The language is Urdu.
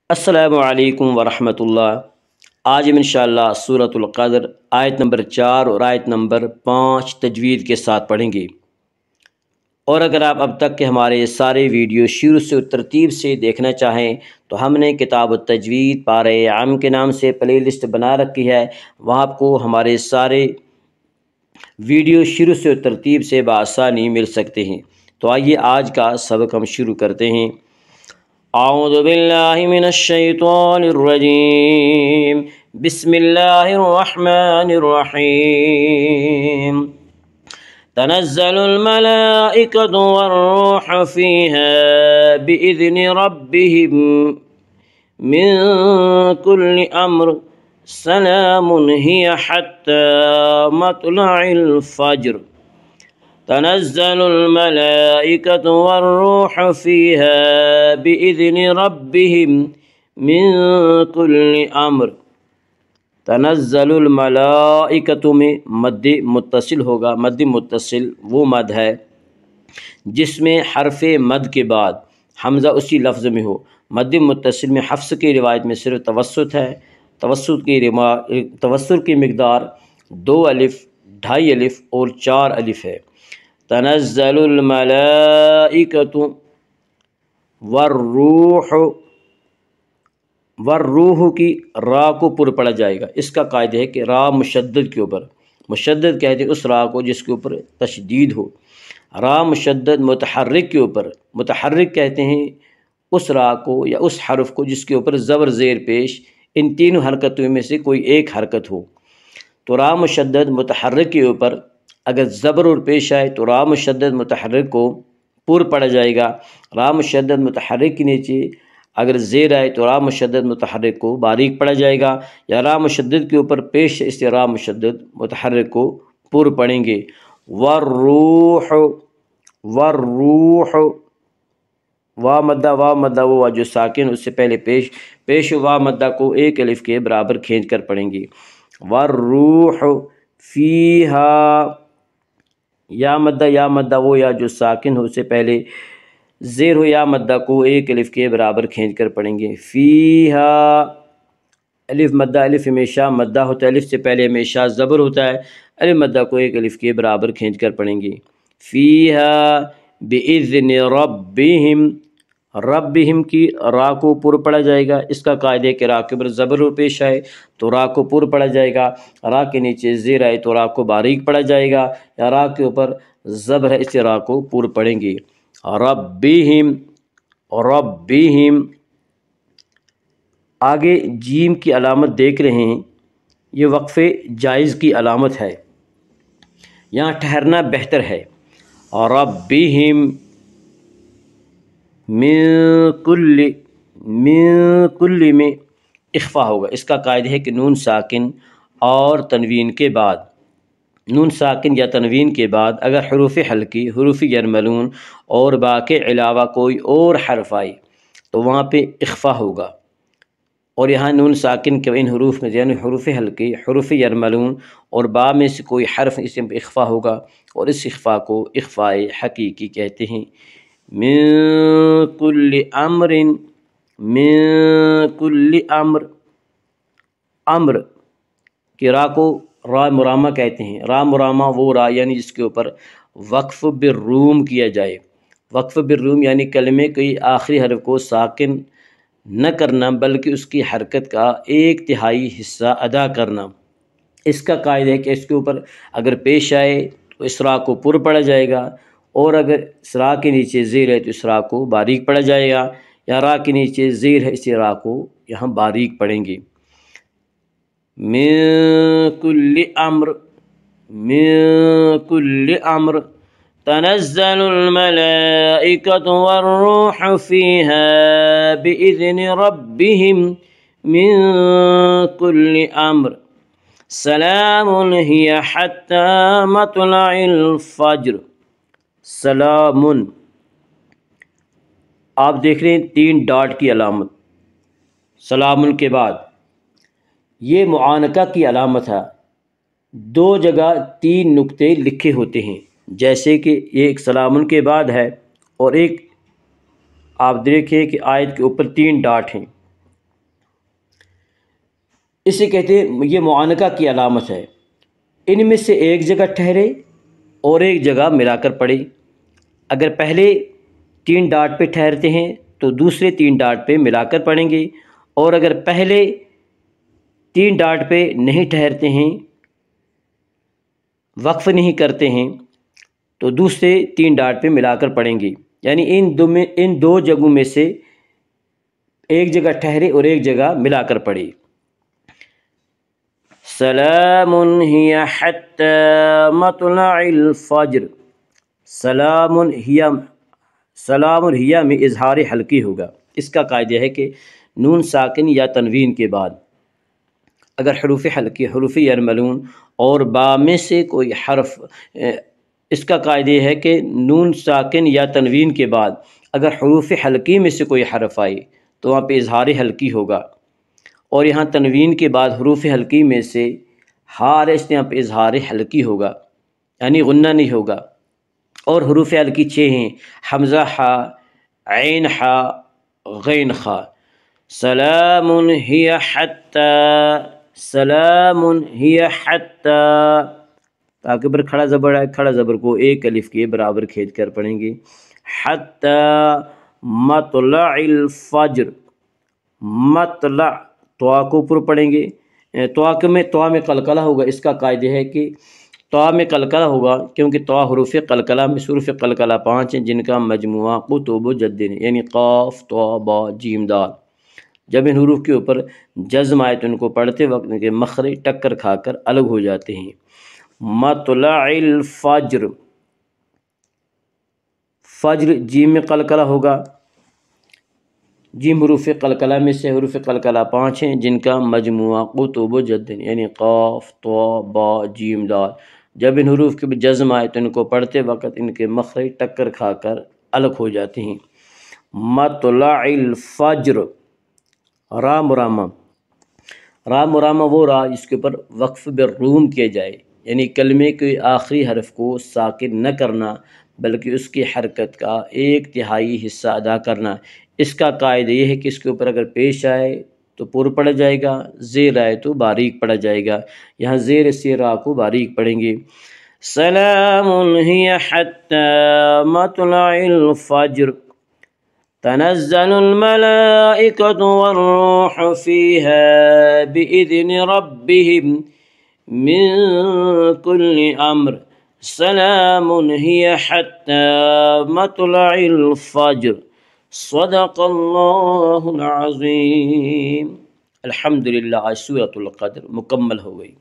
السلام علیکم ورحمۃ اللہ۔ آج ہم انشاءاللہ سورۃ القدر آیت نمبر 4 اور آیت نمبر 5 تجوید کے ساتھ پڑھیں گے۔ اور اگر آپ اب تک کے ہمارے سارے ویڈیو شروع سے ترتیب سے دیکھنا چاہیں تو ہم نے کتاب التجوید پارہ عام کے نام سے پلے لسٹ بنا رکھی ہے، وہاں آپ کو ہمارے سارے ویڈیو شروع سے ترتیب سے بآسانی مل سکتے ہیں۔ تو آئیے آج کا سبق ہم شروع کرتے ہیں۔ اعوذ باللہ من الشیطان الرجیم، بسم اللہ الرحمن الرحیم۔ تنزل الملائکۃ والروح فیہا بإذن ربہم من کل امر سلام ہی حتی مطلع الفجر۔ تنزل الملائکۃ والروح فیہا بإذن ربہم من کل امر۔ تنزل الملائکۃ میں مد متصل ہوگا۔ مد متصل وہ مد ہے جس میں حرف مد کے بعد حمزہ اسی لفظ میں ہو۔ مد متصل میں حفص کی روایت میں صرف توسط ہے۔ توسط کی مقدار 2 الف، 2.5 الف اور 4 الف ہے۔ تنزل الملائکۃ والروح، والروح کی را کو پر پڑا جائے گا۔ اس کا قاعدہ ہے کہ را مشدد کے اوپر، مشدد کہتے ہیں اس را کو جس کے اوپر تشدید ہو۔ را مشدد متحرک کے اوپر، متحرک کہتے ہیں اس را کو یا اس حرف کو جس کے اوپر زبر زیر پیش ان تینوں حرکتوں میں سے کوئی ایک حرکت ہو۔ تو را مشدد متحرک کے اوپر اگر زبر اور پیش آئے تو را مشدد متحرک کو پر پڑا جائے گا۔ را مشدد متحرک کے نیچے اگر زیر آئے تو را مشدد متحرک کو باریک پڑا جائے گا، یا را مشدد کے اوپر پیش اس سے را مشدد متحرک کو پر پڑیں گے۔ والروح، والروح، وا مدہ وہ جو ساکن اس سے پہلے پیش وا مدہ کو 1 الف کے برابر کھینچ کر پڑھیں گے۔ والروح فیہا، یا مدہ وہ یا جو ساکن ہو اس سے پہلے زیر ہو یا مدہ کو 1 الف کے برابر کھینچ کر پڑھیں گے۔ فیہا، الف مدہ، الف ہمیشہ مدہ ہوتا ہے، الف سے پہلے ہمیشہ زبر ہوتا ہے، الف مدہ کو 1 الف کے برابر کھینچ کر پڑھیں گے۔ فیہا بإذن ربہم، ربہم کی را کو پر پڑا جائے گا۔ اس کا قاعدہ ہے کہ را کے اوپر زبر و پیش آئے تو را کو پر پڑا جائے گا، را کے نیچے زیر آئے تو را کو باریک پڑا جائے گا، یا را کے اوپر زبر ہے اس سے را کو پر پڑیں گے۔ ربہم، ربہم، آگے جیم کی علامت دیکھ رہے ہیں، یہ وقفے جائز کی علامت ہے، یہاں ٹھہرنا بہتر ہے۔ ربہم من کل، من کل میں اخفا ہوگا۔ اس کا قاعدہ ہے کہ نون ساکن اور تنوین کے بعد، نون ساکن یا تنوین کے بعد اگر حروف حلقی، حروف یرملون اور با کے علاوہ کوئی اور حرف آئے تو وہاں پہ اخفا ہوگا، اور یہاں نون ساکن کے ان حروف میں یعنی حروف حلقی، حروف یرملون اور با میں سے کوئی حرف اس میں اخفا ہوگا، اور اس اخفا کو اخفاء حقیقی کہتے ہیں۔ من کل امر، من کل امر، امر کی را کو را مرامہ کہتے ہیں۔ را مرامہ وہ را یعنی جس کے اوپر وقف بالروم کیا جائے۔ وقف بالروم یعنی کلمے کے آخری حرف کو ساکن نہ کرنا بلکہ اس کی حرکت کا 1/3 حصہ ادا کرنا۔ اس کا قاعدہ ہے کہ اس کے اوپر اگر پیش آئے تو اس را کو پر پڑا جائے گا، اور اگر اس را کے نیچے زیر ہے تو اس را کو باریک پڑا جائے گا، یا را کے نیچے زیر ہے اس را کو یہاں باریک پڑھیں گے۔ من کل امر، من کل امر، تنزل الملائکۃ والروح فیہا بإذن ربہم من کل امر سلام ہی حتی مطلع الفجر۔ سلام، آپ دیکھ رہے ہیں 3 ڈاٹ کی علامت سلام کے بعد، یہ معانقہ کی علامت ہے۔ 2 جگہ 3 نقطے لکھے ہوتے ہیں، جیسے کہ یہ ایک سلام کے بعد ہے، اور ایک آپ دیکھیں کہ آیت کے اوپر 3 ڈاٹ ہیں، اسے کہتے ہیں یہ معانقہ کی علامت ہے۔ ان میں سے ایک جگہ ٹھہرے اور ایک جگہ ملا کر پڑھے۔ اگر پہلے 3 ڈاٹ پہ ٹھہرتے ہیں تو دوسرے 3 ڈاٹ پہ ملا کر پڑھیں گے، اور اگر پہلے 3 ڈاٹ پہ نہیں ٹھہرتے ہیں، وقف نہیں کرتے ہیں، تو دوسرے 3 ڈاٹ پہ ملا کر پڑھیں گے۔ یعنی ان دو جگہوں میں سے ایک جگہ ٹھہرے اور ایک جگہ ملا کر پڑھے۔ سلام ہی حتی مطلع الفجر۔ سلام ہی میں اظہار حلقی ہوگا۔ اس کا قاعدہ ہے کہ نون ساکن یا تنوین کے بعد اگر حروف حلقی، حروف یرملون اور با میں سے کوئی حرف، اس کا قاعدہ ہے کہ نون ساکن یا تنوین کے بعد اگر حروف حلقی میں سے کوئی حرف آئے تو وہاں پہ اظہار حلقی ہوگا، اور یہاں تنوین کے بعد حروف حلقی میں سے ہار اس یہاں پہ اظہار حلقی ہوگا، یعنی غنہ نہیں ہوگا۔ اور حروف حلقی 6 ہیں: حمزہ ہا، عین ہا، غین خا۔ سلام ہی حتی، سلام ہی حتی، تاکہ پر کھڑا زبر ہے، کھڑا زبر کو ایک الف کے برابر کھید کر پڑھیں گے۔ حتی مطلع الفجر، مطلع توا کو اوپر پڑھیں گے، توا میں قلقلہ ہوگا۔ اس کا قاعدہ ہے کہ توا میں قلقلہ ہوگا کیونکہ توا حروف قلقلہ میں حروف قلقلہ 5 ہیں جن کا مجموعہ قطب و جد ہے، یعنی قاف، طا، با، جیم، دال۔ جب ان حروف کے اوپر جزم آئے تو ان کو پڑھتے وقت ان کے مخرج ٹکر کھا کر الگ ہو جاتے ہیں۔ مطلع الفجر، فجر جیم میں قلقلہ ہوگا۔ جیم حروف قلقلہ میں سے حروف قلقلہ 5 ہیں جن کا مجموعہ قطب و جد یعنی قاف، طا، با، جیم، دال۔ جب ان حروف کے جزم آئے تو ان کو پڑھتے وقت ان کے مخرج ٹکر کھا کر الگ ہو جاتے ہیں۔ مطلع الفجر، را مرامہ، را مرامہ وہ را جس کے اوپر وقف بالروم کیا جائے، یعنی کلمے کے آخری حرف کو ساکن نہ کرنا بلکہ اس کی حرکت کا 1/3 حصہ ادا کرنا۔ اس کا قاعدہ یہ ہے کہ اس کے اوپر اگر پیش آئے تو پر پڑھا جائے گا، زیر آئے تو باریک پڑھا جائے گا۔ یہاں زیر سے را کو باریک پڑھیں گے۔ سلام ہی حتی مطلع الفجر، تنزل الملائکۃ والروح فیہا بإذن ربہم من کل امر، سلام ہی حتی مطلع الفجر، صدق اللہ العظیم۔ الحمدللہ، آج سورۃ القدر مکمل ہو گئی۔